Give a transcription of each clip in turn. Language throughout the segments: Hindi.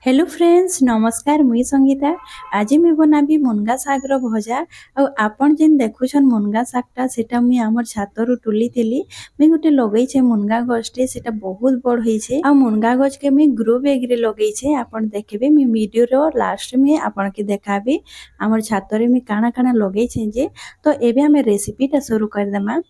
हेलो फ्रेंड्स नमस्कार मुई संगीता। आज मैं बनाबी मुनगा सागर भजा। आपण जेन देखुछन मुनगा सागटा सेटा मुई हमर छातरु तुलीथिली। मुई गोटे लगेइछे मुनगा गछटे, सेटा बहुत बड़ होइछे। आ मुनगा गछ के मुई ग्रो बैग रे लगेइछे। आपण देखबे मुई वीडियो रो लास्ट में आपण के देखाबी हमर छातरे मुई काना काना लगेइछे जे। तो एबे हमें रेसिपीटा शुरू कर देमा।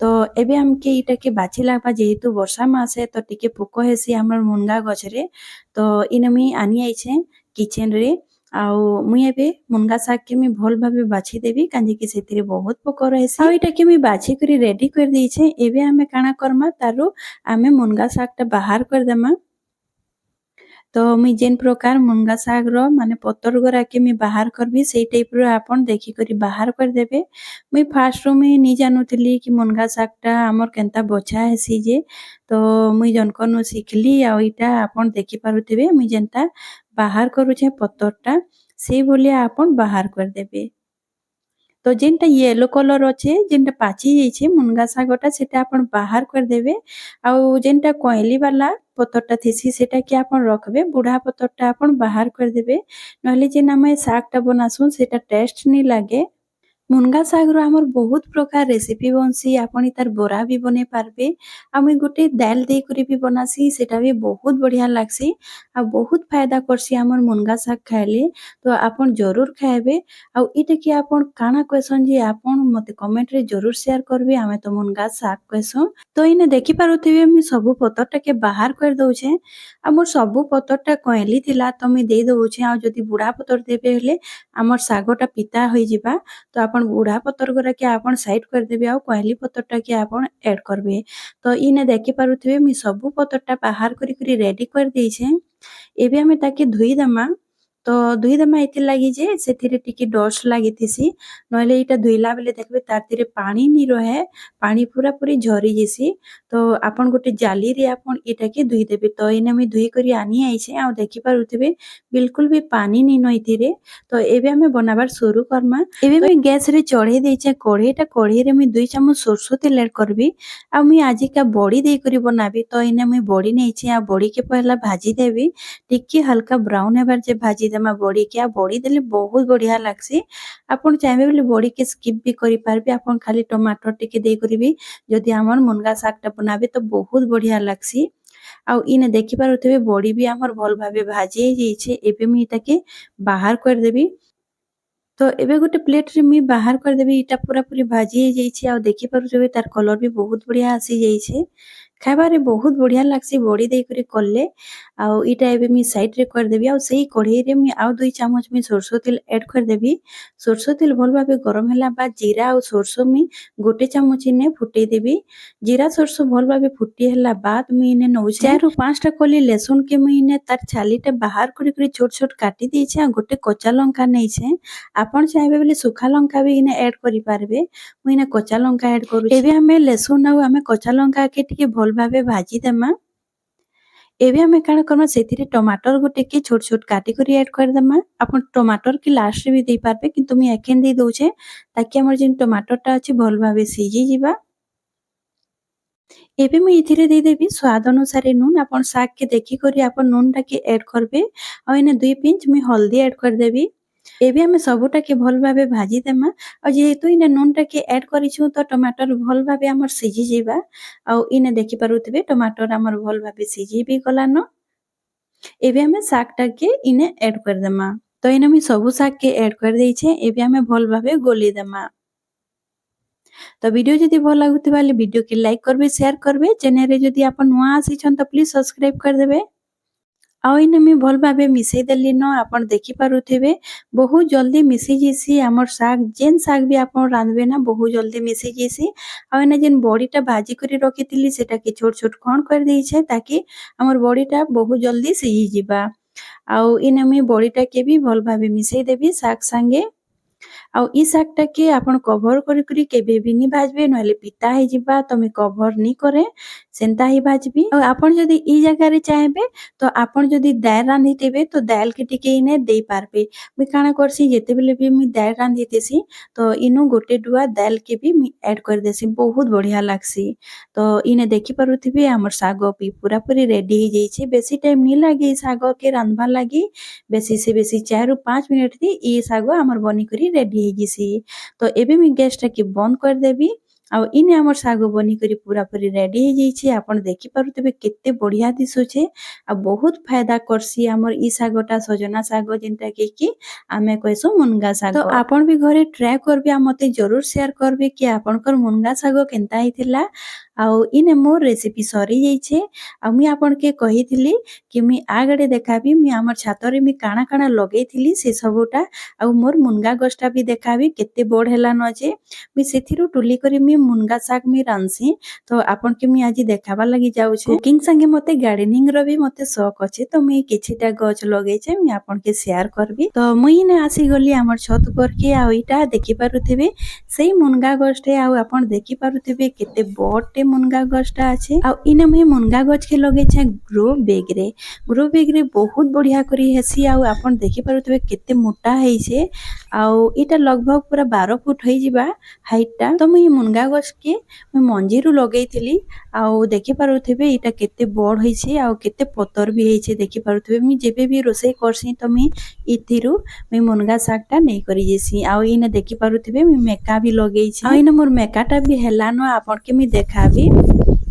तो एबे हमके इटा के बाछि लागबा, जेहेतु वर्षा मास है तो टिके पोक हेसी हमर मुनगा गछ रे। तो इने मुई आनी आइछे किचन रे। आउ मुई एबे मुनगा साग के मुई भल भाबे बाछि देबी, कांजे कि सेतिरे बहुत पोक रहेसी। आउ इटा के मुई बाछि करी रेडी कर देइछे। एबे हमें काना करमा तारु आमे मुनगा साग टा बाहर कर देमा। तो मुई जेन प्रकार मुनगा साग रो माने पतर गोरा के मुई बाहर करबी सेई टाइप रो आपण देखि करी बाहर कर देबे। मुई फास्ट रो मुई नि जानुतिली कि मुनगा साग टा हमर केनता बछा हेसी जे। तो मुई जनकनु सिखली। आ इटा आपण देखि पारुथिबे मुई जेनता बाहर करूछे पतर टा सेई भलिया आपण बाहर कर देबे। तो जेनटा येलो कलर अच्छे जेनटा पाची जाइछे मुनगा सागटा सेटा आपण बाहर कर देबे। आउ जेनटा कोइली वाला पतरटा थिसी सेटा के आपण रखबे, बुढ़ा पतरटा आपण बाहर कर देबे। नहले जेन आमे सागटा बनासु सेटा टेस्ट नि लागे। मुनगा साग रो हमर बहुत प्रकार रेसिपी बनसी। आपण तार बोरा भी बने पारबे। आ मुई गोटे दाल दे करी भी बनासी, सेटा भी बहुत बढ़िया लागसी। आ बहुत फायदा करसी हमर मुनगा साग खाइले। तो आपण जरूर खाइबे। आ इटा कि आपण काना क्वेश्चन जे आपण मते कमेंट रे जरूर शेयर करबे। आमे तो मुनगा साग क्वेश्चन तो इने देखि पारुथिबे मुई सबु पतरटा के बाहर कर दउछे। आ मोर सबु पतरटा कोइली थिला तो मुई दे दउछे। आ जदी बुढ़ा पतर देबे हेले हमर सागटा पिता होई जिबा। तो आपण बुढ़ा पतर गोरा के आपण साइड कर देबे। आ कोइली पतरटा के आपण ऐड करबे। तो इने देखि पारुथिबे मुई सबु पतरटा बाहर करी करी रेडी कर देइछे। एबे हमें ताके धुई दमा। तो धुई दमा एति लागि जे सेथिरे टिके डस्ट लागिथिसी। नहले इटा धुइला बेले देखबे तारतिरे पानी नि रहे, पानी पूरा पूरी झरी जेसी। तो आपण गोटे जाली रे आपण इटा के धुई देबे। तो इने मुई धुई करी आनी आइछे। आ देखि पारुथिबे बिल्कुल भी पानी नि नइथिरे। तो एबे हमें बनाबार शुरू करमा। एबे मुई गैस रे चढ़े देइछे कढ़ेईटा। कढ़ेई रे मुई 2 चामच सरसो तेल ऐड करबी। आ मुई आजिका बड़ी देई करी बनाबी। तो इने मुई बड़ी नेइछे। आ बड़ी के पहला भाजी देबी। टिके हल्का ब्राउन हेबार जे भाजी देमा बड़ी के। आ बड़ी देले बहुत बढ़िया लागसी। आपण चाहबे बोले बड़ी के स्किप भी करि पारबे। आपण खाली टमाटर टिके देई करिबी। जदि हमर मुनगा सागटा बनाबे तो बहुत बढ़िया लागसी। आउ इने देखि पारुथिबे बड़ी भी हमर भल भाबे भाजी जाइछे। एबे मुई ताके बाहर कर देबी। तो एबे गोटे प्लेट रे मुई बाहर कर देबी। इटा पूरा पूरी भाजी जाइछे। आ देखि पारुथिबे तार कलर भी बहुत बढ़िया आसी जाइछे। खाइबारे बहुत बढ़िया लागसी बड़ी देई करी करले। आउ इटा एबे मुई साइड रे कर देबी। आउ सेही कढ़ेई रे मुई आउ 2 चामच मुई सरसो तेल ऐड कर देबी। सरसो तेल भल भाबे गरम होला बाद जीरा आउ सरसो मुई गोटे चामच इने फुटेई देबी। जीरा सरसो भल भाबे फुटी होला बाद मुई इने नउछे 4 रु 5 टा कली लहसुन के मुई इने तार छालीटा बाहर करी करी छोट छोट काटी देइछे। आ गोटे कच्चा लंका नेइछे। आपण चाहबे बोले सुखा लंका भी इने ऐड करि पारबे। मुई इने कच्चा लंका ऐड करूछे। एबे हमें लहसुन आउ हमें कच्चा लंका के टिके भल भाबे भाजी देमा। एबे हमें काना करमा सेथिरे टमाटर गोटे के छोट छोट काटी करी ऐड कर देमा। आपण टमाटर के लास्ट रे भी देई पारबे, किंतु मुई एखेन देई दउछे ताकि हमर जेन टमाटर टा अछि भल भाबे सिझी जिबा। एबे मुई इथिरे देई देबी स्वाद अनुसारे नून। आपण साग के देखि करी आपण नून टा के ऐड करबे। आ इने 2 पिंच मुई हल्दी ऐड कर देबी। एबे हमें सबुटा के भल भाबे भाजी देमा। आ जेहेतु इने नून टा के ऐड करिछु तो टमाटर भल भाबे हमर सिझी जिबा। आ इने देखि पारुथिबे टमाटर हमर भल भाबे सिझी भी गलानो। एबे हमें साग टा के इने ऐड कर देमा। तो इने मुई सबु साग के ऐड कर देइछे। एबे हमें भल भाबे गोली देमा। तो वीडियो जदि भल लागुथिबा ले वीडियो के लाइक करबे, शेयर करबे। चैनल रे जदि आपण नुआ आसीछन तो प्लीज सब्सक्राइब कर देबे। आउ इने मुई भल भाबे मिसेई देली न। आपण देखि पारुथिबे बहुत जल्दी मिसी जेसी हमर साग। जेन साग भी आपण रांधबे ना बहुत जल्दी मिसी जेसी। आउ इने जेन बड़ीटा भाजी करी रखिथिली सेटा के छोट छोट खंड कर देइछे ताकि हमर बड़ीटा बहुत जल्दी सिझी जिबा। आउ इने मुई बड़ीटा के भी भल भाबे मिसेई देबी साग संगे। आउ इ सागटा के आपण कभर करी करी केबे भी नि भाजबे, नहले पिता हे जिबा। तो मुई कभर नि करे सेंता ही भाजबी और आपण जदी ई जगह रे चाहेबे तो आपण जदी दाल रांधितेबे तो दाल के टिके इने देई पारबे। मुई काना करसी जेते बेले भी मुई दाल रांधितेसी तो इनु गोटे डुआ दाल के भी मुई ऐड कर देसी बहुत बढ़िया लागसी। तो इने देखि पारुथिबे हमर साग भी पूरा पूरी रेडी हो जाइछे बेसी टाइम नी लागे साग के रांधबा लागी बेसी से बेसी 4 रु 5 मिनिट थी ई साग हमर बनी करी रेडी हो जिसी। तो एबे मुई गैस टा के बंद कर देबी आउ इने हमर साग बनी करी पूरा पूरी रेडी हो जाइछे आपण देखि पारुथिबे केते बढ़िया दिसुछे आ बहुत फायदा करसी हमर ई सागटा सजना साग जेनटा कि आमे कहसु मुनगा साग। तो आपण भी घरे ट्राई करबे आ मते जरूर शेयर करबे कि आपनकर मुनगा साग केनता हिथिला। आउ इने मोर रेसिपी सरी जाइछे आ मुई आपण के कहिथिली कि मुई आगडे देखाबी मुई हमर छातरे मुई काना काना लगेइथिली से सबुटा आउ मोर मुनगा गछटा भी देखाबी केते बड़ हेला न जे मुई सेथिरु टुली करी मुई मुनगा साग मुई रांधसी। तो आपण के मुई आज देखाबा लागि जाउछे कुकिंग संगे मते गार्डनिंग रो भी मते शौक अछि तो मुई किछिटा गछ लगेइछे मुई आपण के शेयर करबी। तो मुई ने आसी गली हमर छत पर के आ इटा देखि पारुथिबे सेही मुनगा गछटे आउ आपण देखि पारुथिबे केते बड़टे मुनगा गछटा अछि आउ इने मुई मुनगा गछ के लगेइछे ग्रो बैग रे बहुत बढ़िया करी हेसी आउ आपण देखि पारुथिबे केते मोटा हेइछे आउ इटा लगभग पूरा 12 फुट होई जिबा हाइटटा। तो मुई मुनगा गछ के मुई मंजीरु लगेइथिली आउ देखि पारुथिबे इटा केते बड़ होइछे आउ केते पतर भी हेइछे देखि पारुथिबे मुई जेबे भी रोसई करसी तो मुई इथिरु मुई मुनगा सागटा नै करी जेसी आउ इने देखि पारुथिबे मुई मेका भी लगेइछे आउ इने मोर मेकाटा भी हेला न आपण के मुई देखाबी।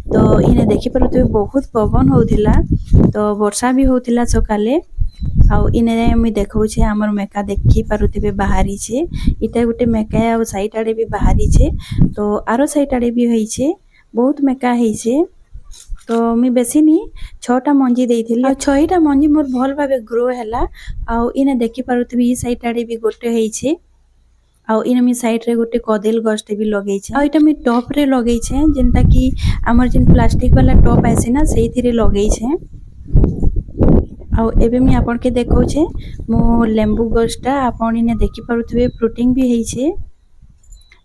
तो इने देखि पारुथिबे बहुत पवन होउथिला तो वर्षा भी होउथिला सकाले आउ इने मुई देखौछे हमर मेका देखि पारुथिबे बाहरी छे इटा गुटे मेका आउ साइड आडे भी बाहरी छे तो आरो साइड आडे भी होइछे बहुत मेका हेइछे। तो मुई बेसी नी 6टा मंजी देइथिली आ 6टा मंजी मोर भल भाबे ग्रो हैला आउ इने देखि पारुथिबे ई साइड आडे भी गोटे हेइछे आउ इन मी साइड रे गोटे कदेल गछटे भी लगेइछे आउ इटा मी टॉप रे लगेइछे जेनता कि हमर जेन प्लास्टिक वाला टॉप आसे ना सेइथिरे लगेइछे। आउ एबे मी आपण के देखौछे मो लेंबू गछटा आपण इने देखि पारुथिबे फ्रूटिंग भी हेइछे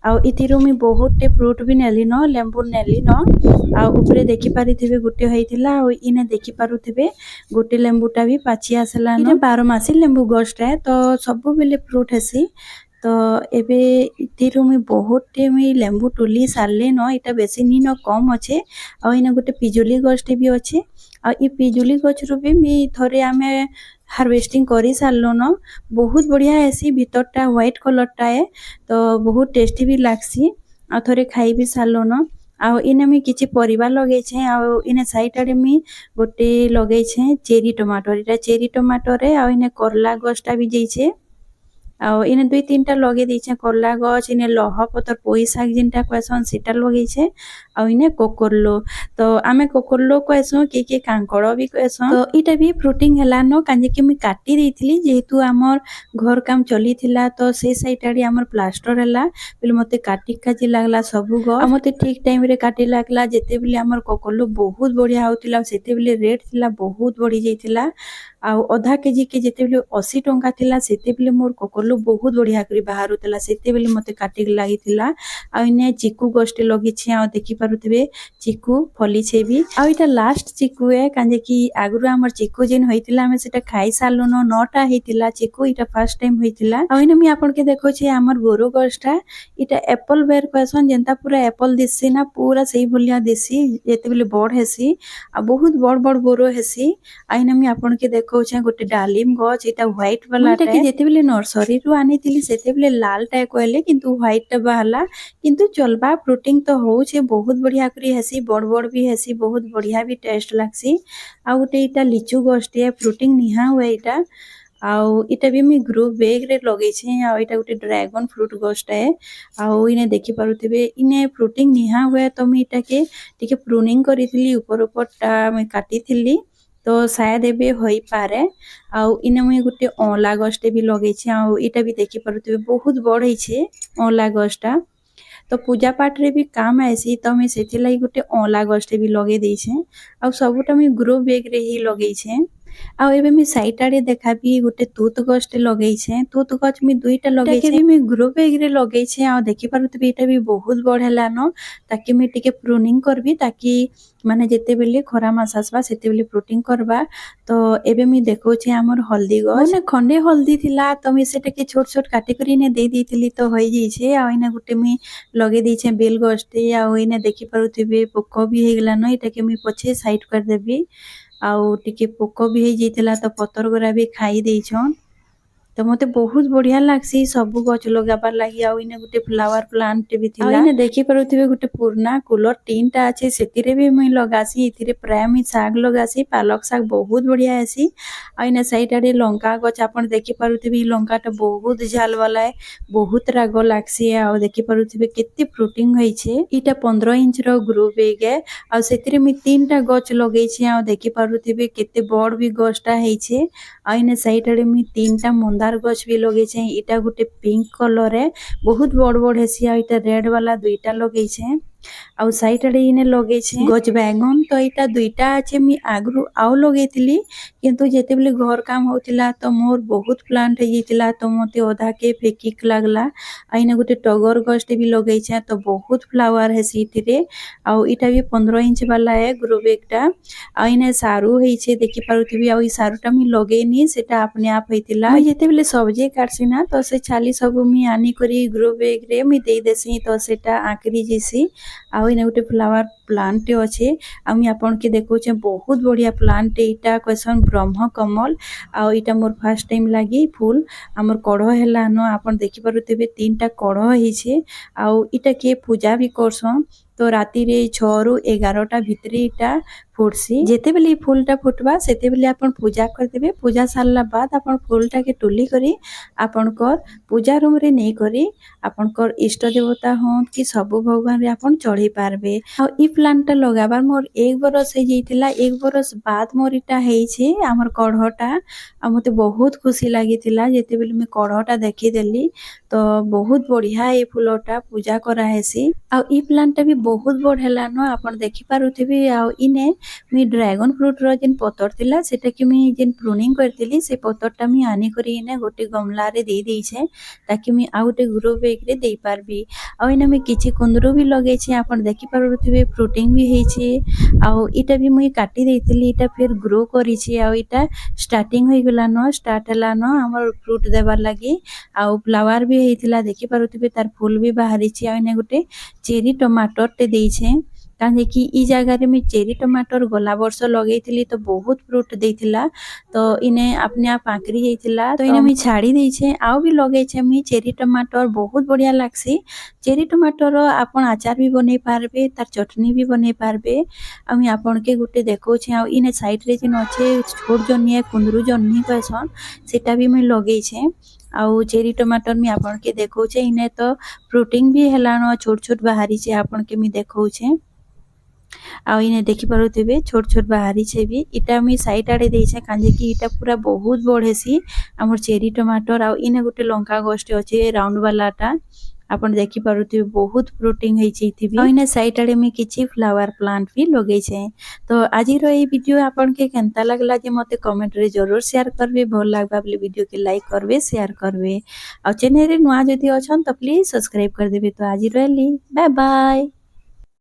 आउ इथिरु मी बहुतटे फ्रूट भी नेली न लेंबू नेली न आउ ऊपरे देखि पारिथिबे गुटे होइथिला आउ इने देखि पारुथिबे गुटे लेंबूटा भी पाची आसला न 12 मासी लेंबू गछटा तो सबु बेले फ्रूट हेसी। तो एबे इथिरु मी बहुतटे मी लेंबू टुली सारले न इटा बेसी नी न कम अच्छे आउ इने गुटे पिजुली गछटे भी अच्छे आ ई पिजुली गछरु भी मी थरे आमे हार्वेस्टिंग करी सारलो न बहुत बढ़िया हेसी भीतरटा व्हाइट कलरटा है तो बहुत टेस्टी भी लागसी आ थरे खाई भी सारलो न आउ इने मी किछि परिबा लगेइछे आउ इने साइड आडे मी गोटे लगेइछे चेरी टमाटर इटा चेरी टमाटर रे आउ इने करला गछटा भी जइछे आउ इने 2-3टा लगे देइछे करला गछ इने लह पतर पोई साग जिनटा कहसन सेटा लगेइछे आउ इने कोकोरलो तो आमे कोकोरलो कहसु के कांकड़ भी कहसन। तो इटा भी फ्रूटिंग हेला न काजे कि मी काटी देइथिली जेहेतु हमर घर काम चलीथिला तो से साइड आडी हमर प्लास्टर हेला बेले मते काटी काजी लागला सबु ग आ मते ठीक टाइम रे काटी लागला जेते बेले हमर कोकोरलो बहुत बढ़िया होतिला सेते बेले रेट थिला बहुत बढ़ी जाइथिला आउ आधा केजी के जेते बेले 80 टंका थिला सेते बेले मोर कोकोरलो बहुत बढ़िया करी बाहरुतिला सेते बेले मते काटी लागिथिला आ इने चिकू गछटे लगिछि आ देखि पारुथिबे चिकू फली छे भी आ इटा लास्ट चिकू है काजे कि आगुरु हमर चिकू जेन होइतिला हमें सेटा खाई सारलो न 9टा हेतिला चिकू इटा फर्स्ट टाइम होइतिला आ इने मी आपन के देखो छे हमर बोरो गछटा इटा एप्पल बेर कहसन जेंता पूरा एप्पल दिससी ना पूरा सही भलिया दिससी जेते बेले बड़ हेसी आ बहुत बड़ बड़ बोरो हेसी आ इने मी आपन के देखो छे गोटे डालिम गछ इटा व्हाइट वाला टा कि जेते बेले नर्सरी रु आनितिली सेते बेले लाल टा कहले किंतु व्हाइट टा बाहला किंतु चलबा फ्रूटिंग तो होउछे बहुत बढ़िया करी हेसी बड़ बड़ भी हेसी बहुत बढ़िया भी टेस्ट लागसी आ गोटे इटा लिचू गछटे फ्रूटिंग निहा हुए इटा आउ इटा भी मी ग्रो बैग रे लगै छे आ इटा गोटे ड्रैगन फ्रूट गछटा है आउ इने देखि पारुथिबे इने फ्रूटिंग निहा हुए तो मी इटा के टिके प्रूनिंग करिथिली ऊपर ऊपरटा मैं काटिथिली तो शायद एबे होई पारे आउ इने मुई गुटे ओला गछटे भी लगै छे आउ इटा भी देखि पारुथिबे बहुत बड़ छे ओला गछटा तो पूजा पाठ रे भी काम आसी तो मैं सेति लाई गुटे ओला गछटे भी लगे देइ छे आउ सबुटा मैं ग्रो बैग रे ही लगै छे। ଆଉ ଏବେ ମୁଇଁ ସାଇଟ୍ ଆଡେ ଦେଖାବି ଗୋଟେ ତୁତ୍ ଗଛଟେ ଲଗେଇଛେ। ତୁତ୍ ଗଛ ମୁଇଁ ଦୁଇଟା ଲଗେଇଛେ। ଏଟାକେ ବି ମୁଇଁ ଗ୍ରୋ ବ୍ୟାଗରେ ଲଗେଇଛେ। ଆଉ ଦେଖିପାରୁଥିବେ ଏଇଟା ବି ବହୁତ ବଢ ହେଲାନ। ତାକେ ମୁଇଁ ଟିକେ ପ୍ରୁନିଂ କରବି ତାକି ମାନେ ଯେତେବେଲେ ଖରା ମାସ ଆସବା ସେତେବେଲେ ପ୍ରୁଟିଂ କରବା। ତ ଏବେ ମୁଇଁ ଦେଖଉଛେ ଆମର ହଳଦୀ ଗଛ। ମାନେ ଖଣ୍ଡେ ହଳଦୀ ଥିଲା ତ ମୁଇଁ ସେଟାକେ ଛୋଟ ଛୋଟ କାଟିକରି ଇନେ ଦେଇ ଦେଇଥିଲି ତ ହେଇଯାଇଛେ। ଆଉ ଇନେ ଗୋଟେ ମୁଇଁ ଲଗେଇ ଦେଇଛେ ବେଲ ଗଛଟେ। ଆଉ ଇନେ ଦେଖିପାରୁଥିବେ ପୋକ ବି ହେଇଗଲାନ। ଏଟାକେ ମୁଇଁ ପଛେ ସାଇଡ କରିଦେବି। ଆଉ ଟିକେ ପୋକ ବି ହେଇଯାଇଥିଲା ତ ପତର ଗୁରା ବି ଖାଇ ଦେଇଛନ୍। ତ ମତେ ବହୁତ ବଢିଆ ଲାଗ୍ସି ସବୁ ଗଛ ଲଗାବାର ଲାଗି। ଆଉ ଇନେ ଗୋଟେ ଫ୍ଲାୱାର ପ୍ଲାଣ୍ଟ ବି ଥିଲା। ଆଉ ଇନେ ଦେଖିପାରୁଥିବେ ଗୋଟେ ପୁରୁଣା କୁଲର ଟିନ୍ ଟା ଅଛି ସେଥିରେ ବି ମୁଇଁ ଲଗାସି। ଏଥିରେ ପ୍ରାୟ ମୁଇଁ ଶାଗ ଲଗାସି। ପାଲକ ଶାଗ ବହୁତ ବଢିଆ ଆସି। ଆଉ ଇନେ ସାଇଡ ଆଡେ ଲଙ୍କା ଗଛ ଆପଣ ଦେଖିପାରୁଥିବେ ଇ ଲଙ୍କାଟା ବହୁତ ଝାଲ ବାଲା ବହୁତ ରାଗ ଲାଗ୍ସି। ଆଉ ଦେଖିପାରୁଥିବେ କେତେ ପ୍ରୋଟିନ ହେଇଛେ। ଇଟା 15 ଇଞ୍ଚ ର ଗ୍ରୋ ବ୍ୟାଗ ଆଉ ସେଥିରେ ମୁଇଁ 3ଟା ଗଛ ଲଗେଇଛେ। ଆଉ ଦେଖିପାରୁଥିବେ କେତେ ବଡ ବି ଗଛଟା ହେଇଛେ। ଆଉ ଇନେ ସାଇଡ ଆଡେ ମୁଇଁ 3ଟା ମନ୍ଦାର ଗଛ ବି ଲଗେଇଛେ। ଇଟା ଗୋଟେ ପିଙ୍କ କଲର ବହୁତ ବଡ ବଡ ହେସି। ଆଉ ଇଟା ରେଡ ବାଲା ଦୁଇଟା ଲଗେଇଛେ। ଆଉ ସାଇଡ ଆଡେ ଇନେ ଲଗେଇଛେ ଗଛ ବାଇଗଣ। ତ ଏଇଟା ଦୁଇଟା ଅଛି ମୁଇଁ ଆଗରୁ ଆଉ ଲଗେଇଥିଲି କିନ୍ତୁ ଯେତେବେଳେ ଘର କାମ ହଉଥିଲା ତ ମୋର ବହୁତ ପ୍ଲାଣ୍ଟ ହେଇଯାଇଥିଲା ତ ମତେ ଅଧାକେ ଫେକିକ ଲାଗଲା। ଆଉ ଇନେ ଗୋଟେ ଟଗର ଗଛଟେ ବି ଲଗେଇଛେ ତ ବହୁତ ଫ୍ଲାୱାର ହେସି ଏଥିରେ। ଆଉ ଇଟା ବି 15 ଇଞ୍ଚ ବାଲା ଗ୍ରୋ ବ୍ୟାଗ ଟା। ଆଉ ଇନେ ସାରୁ ହେଇଛେ ଦେଖିପାରୁଥିବେ। ଆଉ ଇ ସାରୁ ଟା ମୁଇଁ ଲଗେଇନି ସେଟା ଆପନେ आप ହେଇଥିଲା। ମୁଇଁ ଯେତେବେଳେ ସବଜି କାଟସି ନା ତ ସେ ଛାଲି ସବୁ ମୁଇଁ ଆନିକରି ଗ୍ରୋ ବ୍ୟାଗ ରେ ମୁଇଁ ଦେଇ ଦେସି ତ ସେଟା ଆଙ୍କିରି ଯିସି। ଆଉ ଇନେ ଗୋଟେ ଫ୍ଲାୱାର ପ୍ଲାଣ୍ଟ ଟେ ଅଛେ। ଆଉ ମୁଇଁ ଆପଣକେ ଦେଖଉଛେ ବହୁତ ବଢିଆ ପ୍ଲାଣ୍ଟ ଏଇଟା କହିସନ୍ ବ୍ରହ୍ମ କମଲ। ଆଉ ଏଇଟା ମୋର ଫାର୍ଷ୍ଟ ଟାଇମ ଲାଗି ଫୁଲ ଆମର କଢ ହେଲାନ। ଆପଣ ଦେଖିପାରୁଥିବେ 3ଟା କଢ ହେଇଛେ। ଆଉ ଇଟା କିଏ ପୂଜା ବି କରସନ୍। ତ ରାତିରେ 6 ରୁ 11ଟା ଭିତରେ ଇଟା ଫୁଟସି। ଯେତେବେଲେ ଇ ଫୁଲଟା ଫୁଟବା ସେତେବେଲେ ଆପଣ ପୂଜା କରିଦେବେ। ପୂଜା ସାରିଲା ବାଦ ଆପଣ ଫୁଲଟାକେ ତୁଲି କରି ଆପଣଙ୍କର ପୂଜା ରୁମ ରେ ନେଇକରି ଆପଣଙ୍କର ଇଷ୍ଟ ଦେବତା ହଉନ କି ସବୁ ଭଗବାନ ରେ ଆପଣ ଚଢେଇ ପାରବେ। ଆଉ ଇ ପ୍ଲାଣ୍ଟ ଟା ଲଗାବାର ମୋର 1 ବରଷ ହେଇଯାଇଥିଲା। 1 ବରଷ ବାଦ ମୋର ଇଟା ହେଇଛେ ଆମର କଢଟା। ଆଉ ମତେ ବହୁତ ଖୁସି ଲାଗିଥିଲା ଯେତେବେଲେ ମୁଇଁ କଢଟା ଦେଖିଦେଲି। ତ ବହୁତ ବଢିଆ ଏ ଫୁଲଟା ପୂଜା କରାହେସି। ଆଉ ଇ ପ୍ଲାଣ୍ଟ ଟା ବି ବହୁତ ବଢ ହେଲାନ ଆପଣ ଦେଖିପାରୁଥିବେ। ଆଉ ଇନେ ମୁଇଁ ଡ୍ରାଗନ ଫ୍ରୁଟ ର ଯେନ୍ ପତର ଥିଲା ସେଟାକି ମୁଇଁ ଯେନ୍ ପ୍ରୁନିଂ କରିଥିଲି ସେ ପତରଟା ମୁଇଁ ଆନିକରି ଇନେ ଗୋଟେ ଗମଲାରେ ଦେଇ ଦେଇଛେ ତାକି ମୁଇଁ ଆଉ ଗୋଟେ ଗ୍ରୋ ବ୍ୟାଗ ରେ ଦେଇ ପାରବି। ଆଉ ଇନେ ମୁଇଁ କିଛି କୁନ୍ଦରୁ ବି ଲଗେଇଛେ ଆପଣ ଦେଖିପାରୁଥିବେ ପ୍ରୋଟିନ ବି ହେଇଛେ। ଆଉ ଇଟା ବି ମୁଇଁ କାଟି ଦେଇଥିଲି ଇଟା ଫିର ଗ୍ରୋ କରିଛେ। ଆଉ ଇଟା ଷ୍ଟାର୍ଟିଂ ହେଇଗଲାନ ଷ୍ଟାର୍ଟ ହେଲାନ ଆମର ଫ୍ରୁଟ ଦେବାର ଲାଗି। ଆଉ ଫ୍ଲାୱାର ବି ହେଇଥିଲା ଦେଖିପାରୁଥିବେ ତାର ଫୁଲ ବି ବାହାରିଛି। ଆଉ ଇନେ ଗୋଟେ ଚେରି ଟମାଟର ଟେ ଦେଇଛେ। କାହିଁକି କି ଇ ଜାଗାରେ ମୁଇଁ ଚେରି ଟମାଟର ଗଲା ବର୍ଷ ଲଗେଇଥିଲି ତ ବହୁତ ଫ୍ରୁଟ ଦେଇଥିଲା। ତ ଇନେ ଆପନେ आप ଆଙ୍କରି ହେଇଥିଲା। ତ ଇନେ ମୁଇଁ ଛାଡି ଦେଇଛେ ଆଉ ବି ଲଗେଇଛେ ମୁଇଁ ଚେରି ଟମାଟର ବହୁତ ବଢିଆ ଲାଗସି। ଚେରି ଟମାଟର ଆପଣ ଆଚାର ବି ବନେଇ ପାରବେ ତାର ଚଟନି ବି ବନେଇ ପାରବେ। ଆଉ ମୁଇଁ ଆପଣକେ ଗୋଟେ ଦେଖଉଛେ। ଆଉ ଇନେ ସାଇଡ ରେ ଯେନ୍ ଅଛେ ଛୋଟ ଜହ୍ନି କୁନ୍ଦରୁ ଜହ୍ନି କହିସନ୍ ସେଟା ବି ମୁଇଁ ଲଗେଇଛେ। ଆଉ ଚେରି ଟମାଟର ମୁଇଁ ଆପଣକେ ଦେଖଉଛେ। ଇନେ ତ ପ୍ରୋଟିନ ବି ହେଲାନ ଛୋଟ ଛୋଟ ବାହାରିଛେ ଆପଣକେ ମୁଇଁ ଦେଖଉଛେ। ଆଉ ଇନେ ଦେଖିପାରୁଥିବେ ଛୋଟ ଛୋଟ ବାହାରିଛେ ବି। ଇଟା ମୁଇଁ ସାଇଟ ଆଡେ ଦେଇଛେ କାଁଜେ କି ଇଟା ପୁରା ବହୁତ ବଢେସି ଆମର ଚେରି ଟମାଟର। ଆଉ ଇନେ ଗୋଟେ ଲଙ୍କା ଗଛଟେ ଅଛେ ରାଉଣ୍ଡ ବାଲା ଟା ଆପଣ ଦେଖିପାରୁଥିବେ ବହୁତ ପ୍ରୋଟିନ ହେଇଛି ଏଥିବି। ଆଉ ଇନେ ସାଇଟ ଆଡେ ମୁଇଁ କିଛି ଫ୍ଲାୱାର ପ୍ଲାଣ୍ଟ ବି ଲଗେଇଛେ। ତ ଆଜିର ଏଇ ଭିडिଓ ଆପଣକେ କେନ୍ତା ଲାଗଲା ଯେ ମତେ କमेंट ରେ जरूर शेयर करबे। भल लागबा बोले वीडियो के लाइक करबे शेयर करबे। और चैनल रे नुआ जदि अछन तो प्लीज सब्सक्राइब कर देबे। तो आज रहली बाय बाय।